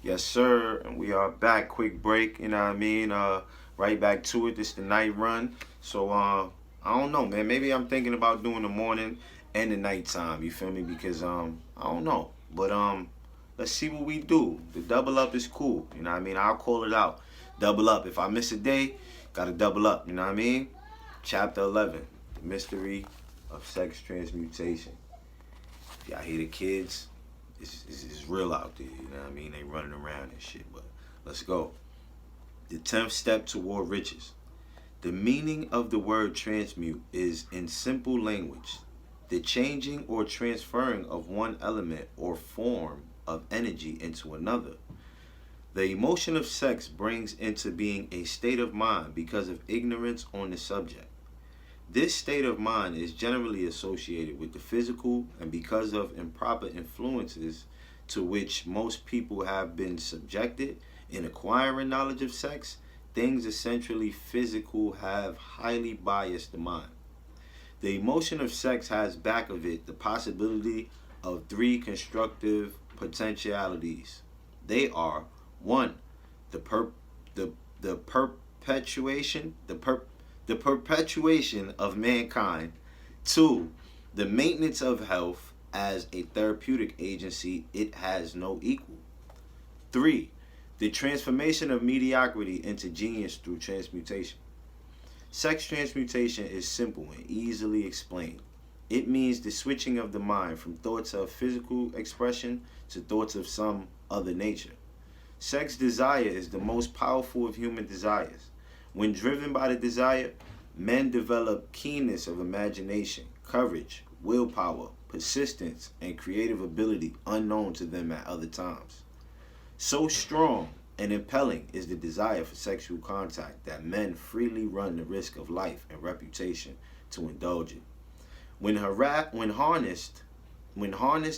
Yes, sir. And we are back. Quick break, you know what I mean? Right back to it. This the night run. So I don't know, man. Maybe I'm thinking about doing the morning and the nighttime, you feel me? Because I don't know. But let's see what we do. The double up is cool, you know what I mean? I'll call it out. Double up. If I miss a day, gotta double up, you know what I mean? Chapter 11, the mystery of sex transmutation. Y'all hear the kids? It's real out there, you know what I mean? They running around and shit, but let's go. The 10th step toward riches. The meaning of the word transmute is, in simple language, the changing or transferring of one element or form of energy into another. The emotion of sex brings into being a state of mind because of ignorance on the subject. This state of mind is generally associated with the physical, and because of improper influences to which most people have been subjected in acquiring knowledge of sex, things essentially physical have highly biased the mind. The emotion of sex has back of it the possibility of three constructive potentialities. They are: 1, the perpetuation of mankind; 2, the maintenance of health as a therapeutic agency it has no equal; 3, the transformation of mediocrity into genius through transmutation. Sex transmutation is simple and easily explained. It means the switching of the mind from thoughts of physical expression to thoughts of some other nature. Sex desire is the most powerful of human desires. When driven by the desire, men develop keenness of imagination, courage, willpower, persistence, and creative ability unknown to them at other times. So strong and impelling is the desire for sexual contact that men freely run the risk of life and reputation to indulge it. When harnessed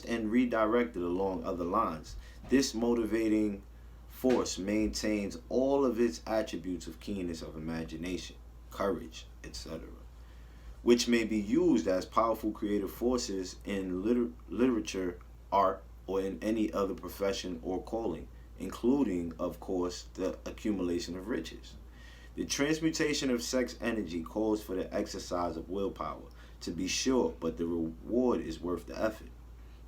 and redirected along other lines, this motivating force maintains all of its attributes of keenness of imagination, courage, etc., which may be used as powerful creative forces in literature, art, or in any other profession or calling, including, of course, the accumulation of riches. The transmutation of sex energy calls for the exercise of willpower, to be sure, but the reward is worth the effort.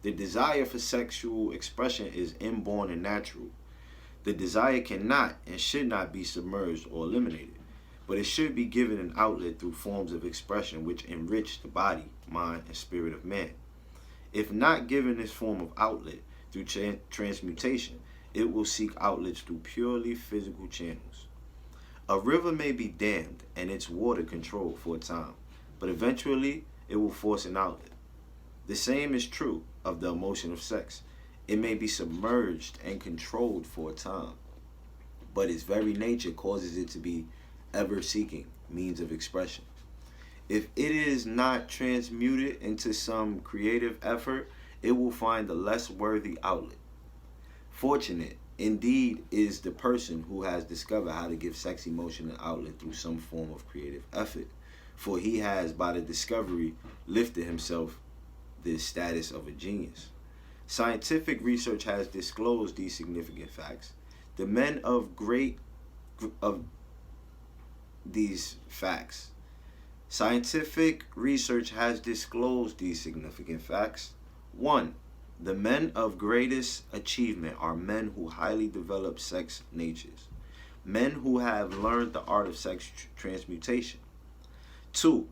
The desire for sexual expression is inborn and natural. The desire cannot and should not be submerged or eliminated, but it should be given an outlet through forms of expression which enrich the body, mind, and spirit of man. If not given this form of outlet through transmutation, it will seek outlets through purely physical channels. A river may be dammed and its water controlled for a time, but eventually it will force an outlet. The same is true of the emotion of sex. It may be submerged and controlled for a time, but its very nature causes it to be ever-seeking means of expression. If it is not transmuted into some creative effort, it will find a less worthy outlet. Fortunate, indeed, is the person who has discovered how to give sex emotion an outlet through some form of creative effort, for he has, by the discovery, lifted himself the status of a genius. Scientific research has disclosed these significant facts. The men of these facts. Scientific research has disclosed these significant facts. 1. The men of greatest achievement are men who highly develop sex natures, men who have learned the art of sex transmutation. 2.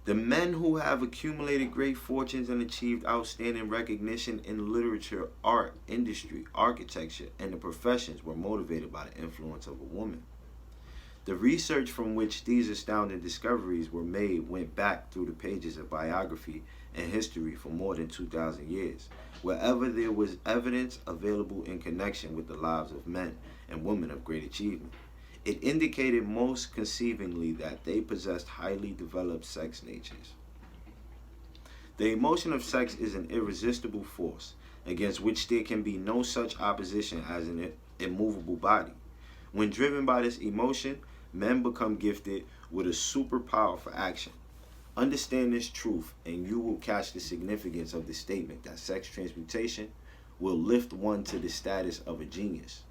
The men who have accumulated great fortunes and achieved outstanding recognition in literature, art, industry, architecture, and the professions were motivated by the influence of a woman. The research from which these astounding discoveries were made went back through the pages of biography and history for more than 2,000 years, wherever there was evidence available in connection with the lives of men and women of great achievement. It indicated most conceivingly that they possessed highly developed sex natures. The emotion of sex is an irresistible force against which there can be no such opposition as an immovable body. When driven by this emotion, men become gifted with a superpower for action. Understand this truth, and you will catch the significance of the statement that sex transmutation will lift one to the status of a genius.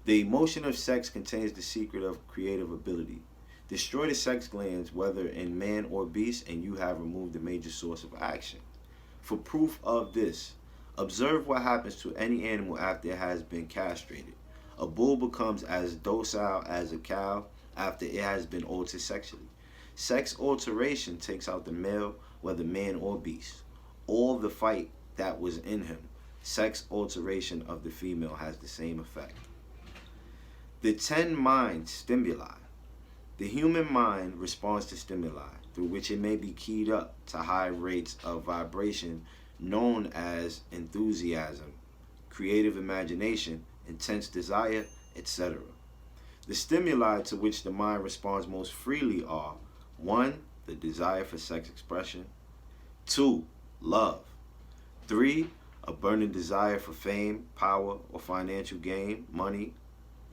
The emotion of sex contains the secret of creative ability. Destroy the sex glands, whether in man or beast, and you have removed the major source of action. For proof of this, observe what happens to any animal after it has been castrated. A bull becomes as docile as a cow after it has been altered sexually. Sex alteration takes out the male, whether man or beast. All the fight that was in him. Sex alteration of the female has the same effect. The 10 mind stimuli. The human mind responds to stimuli, through which it may be keyed up to high rates of vibration known as enthusiasm, creative imagination, intense desire, etc. The stimuli to which the mind responds most freely are 1. The desire for sex expression. 2. Love. 3. A burning desire for fame, power, or financial gain, money.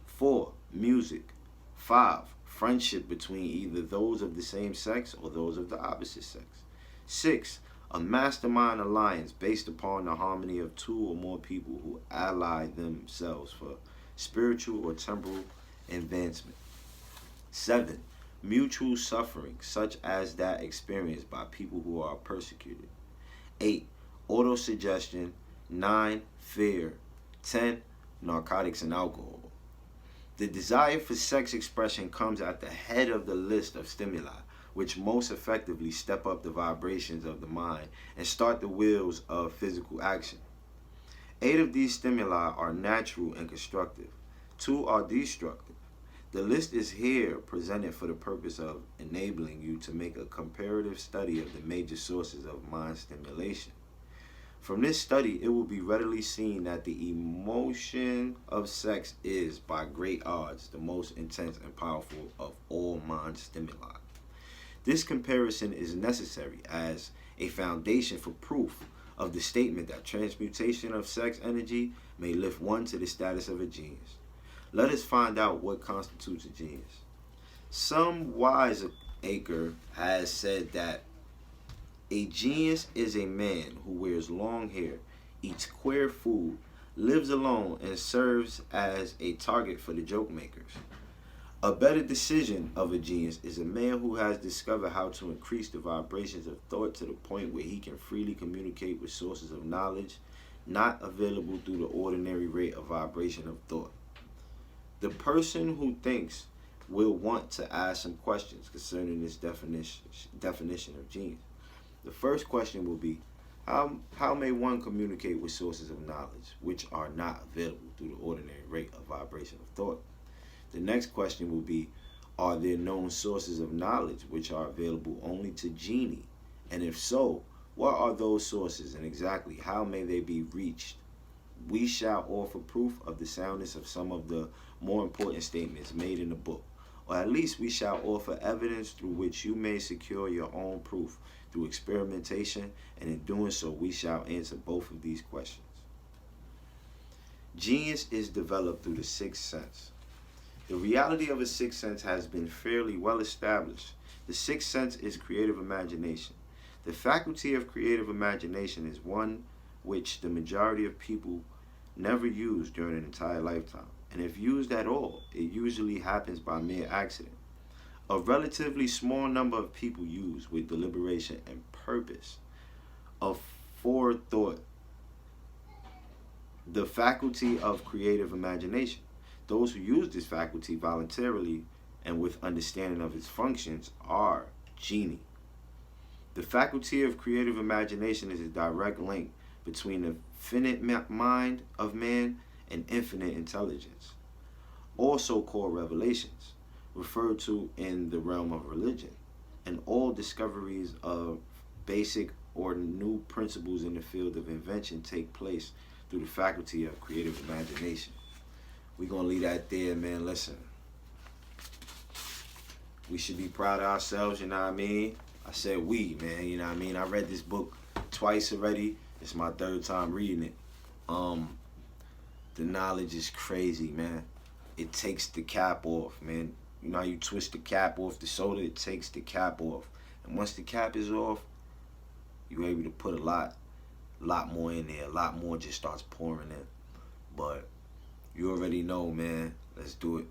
4. Music. 5. Friendship between either those of the same sex or those of the opposite sex. 6. A mastermind alliance based upon the harmony of 2 or more people who ally themselves for spiritual or temporal advancement. 7. Mutual suffering, such as that experienced by people who are persecuted. 8. Autosuggestion. 9. Fear. 10. Narcotics and alcohol. The desire for sex expression comes at the head of the list of stimuli, which most effectively step up the vibrations of the mind and start the wheels of physical action. 8 of these stimuli are natural and constructive. 2 are destructive. The list is here presented for the purpose of enabling you to make a comparative study of the major sources of mind stimulation. From this study, it will be readily seen that the emotion of sex is, by great odds, the most intense and powerful of all mind stimuli. This comparison is necessary as a foundation for proof of the statement that transmutation of sex energy may lift one to the status of a genius. Let us find out what constitutes a genius. Some wiseacre has said that a genius is a man who wears long hair, eats queer food, lives alone, and serves as a target for the joke makers. A better decision of a genius is a man who has discovered how to increase the vibrations of thought to the point where he can freely communicate with sources of knowledge not available through the ordinary rate of vibration of thought. The person who thinks will want to ask some questions concerning this definition of genius. The first question will be, how may one communicate with sources of knowledge which are not available through the ordinary rate of vibration of thought? The next question will be, are there known sources of knowledge which are available only to genie? And if so, what are those sources and exactly how may they be reached? We shall offer proof of the soundness of some of the more important statements made in the book, or at least we shall offer evidence through which you may secure your own proof through experimentation, and in doing so we shall answer both of these questions. Genius is developed through the sixth sense. The reality of a sixth sense has been fairly well established. The sixth sense is creative imagination. The faculty of creative imagination is one which the majority of people never use during an entire lifetime, and if used at all, it usually happens by mere accident. A relatively small number of people use with deliberation and purpose of forethought the faculty of creative imagination. Those who use this faculty voluntarily and with understanding of its functions are genii. The faculty of creative imagination is a direct link between the finite mind of man and infinite intelligence, also called revelations, referred to in the realm of religion, and all discoveries of basic or new principles in the field of invention take place through the faculty of creative imagination. We're going to leave that there, man. Listen, we should be proud of ourselves, you know what I mean? I said we, man, you know what I mean? I read this book twice already. It's my third time reading it. The knowledge is crazy, man. It takes the cap off, man. You know how you twist the cap off the soda? It takes the cap off. And once the cap is off, you're able to put a lot more in there. A lot more just starts pouring in. But you already know, man. Let's do it.